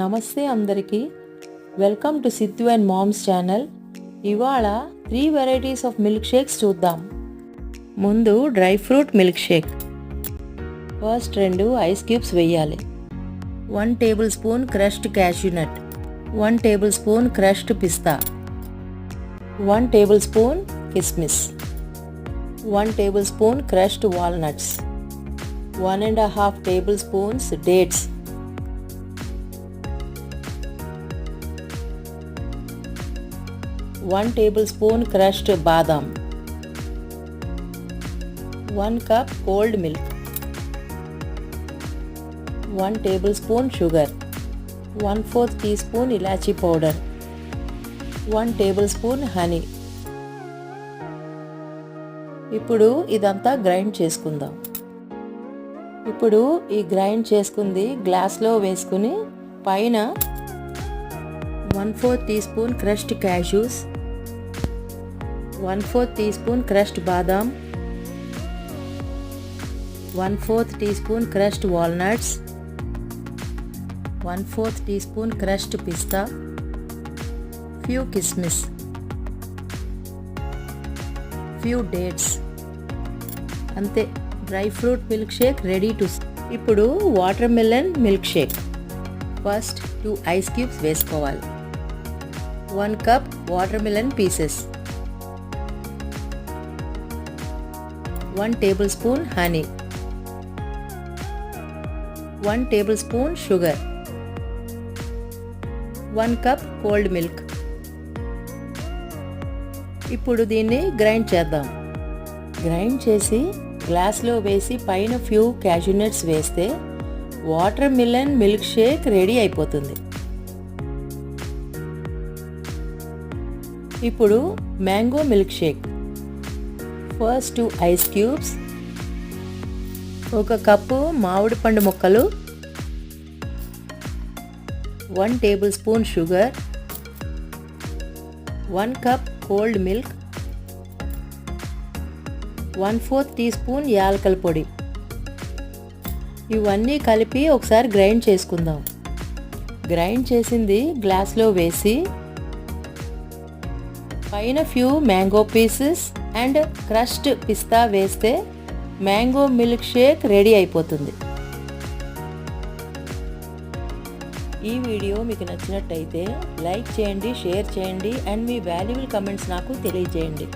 నమస్తే అందరికీ welcome to Siddhu and moms channel. ఇవాళ 3 వెరైటీస్ ఆఫ్ మిల్క్ షేక్స్ చూద్దాం. ముందు dry fruit milk Sheikh. First 2 ice cubes వేయాలి. 1 tablespoon crushed cashew nut, 1 tablespoon crushed పిస్తా, 1 tablespoon కిస్మిస్, 1 tablespoon crushed walnuts, 1.5 tablespoons dates, 1 tablespoon crushed బాదాం, 1 cup cold milk, 1 tablespoon sugar, 1/4 teaspoon ఇలాచీ powder, 1 tablespoon honey. ఇప్పుడు ఇదంతా grind చేసుకుందాం. ఇప్పుడు ఈ grind చేసుకుంది గ్లాస్లో వేసుకుని పైన 1/4 teaspoon crushed cashews, 1/4 teaspoon crushed బాదాం, 1/4 teaspoon crushed walnuts, 1/4 teaspoon crushed పిస్తా, ఫ్యూ కిస్మిస్, ఫ్యూ డేట్స్. అంతే, dry fruit milk Sheikh ready టు. ఇప్పుడు watermelon milk shake. First 2 ice cubes వేసుకోవాలి. 1 cup watermelon pieces, 1 tablespoon honey, 1 tablespoon sugar, 1 cup cold milk. ఇప్పుడు దీన్ని grind చేద్దాం. Grind చేసి గ్లాస్లో వేసి పైన ఫ్యూ క్యాష్యూ నట్స్ వేస్తే watermelon milk shake ready అయిపోతుంది. ఇప్పుడు mango milk shake. First 2 ice cubes, 1 cup మామిడి పండు ముక్కలు, 1 tablespoon sugar, 1 cup cold milk, 1/4 teaspoon యాలకుల పొడి. ఇవన్నీ కలిపి ఒకసారి గ్రైండ్ చేసుకుందాం. గ్రైండ్ చేసింది గ్లాస్లో వేసి పైన few mango pieces and crushed పిస్తా వేస్తే మ్యాంగో మిల్క్ షేక్ రెడీ అయిపోతుంది. ఈ వీడియో మీకు నచ్చినట్టయితే లైక్ చేయండి, షేర్ చేయండి అండ్ మీ వాల్యుబుల్ కమెంట్స్ నాకు తెలియజేయండి.